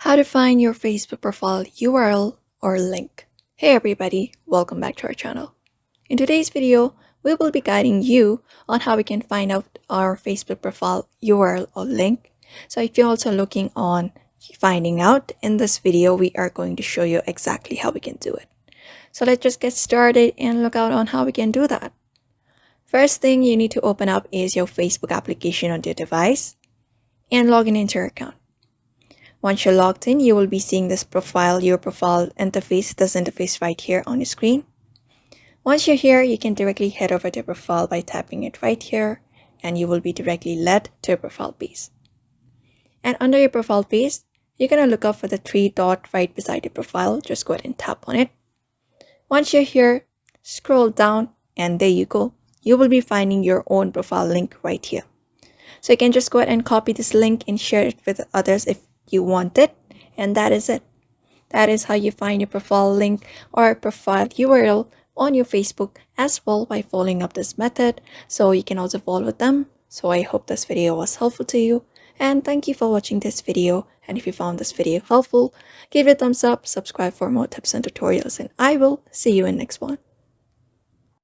How to find your Facebook profile URL or link. Hey everybody, welcome back to our channel. In today's video, we will be guiding you on how we can find out our Facebook profile URL or link. So if you're also looking on finding out, in this video, we are going to show you exactly how we can do it. So let's just get started and look out on how we can do that. First thing you need to open up is your Facebook application on your device and log in into your account. Once you're logged in, you will be seeing this your profile interface, this interface right here on your screen. Once you're here, you can directly head over to your profile by tapping it right here, and you will be directly led to your profile page. And under your profile page, you're going to look up for the three dot right beside your profile. Just go ahead and tap on it. Once you're here, scroll down, and there you go. You will be finding your own profile link right here. So you can just go ahead and copy this link and share it with others if you want it, and that is it. That is how you find your profile link or profile URL on your Facebook as well by following up this method. So you can also follow them. So I hope this video was helpful to you, and thank you for watching this video. And if you found this video helpful, give it a thumbs up, subscribe for more tips and tutorials, and I will see you in the next one.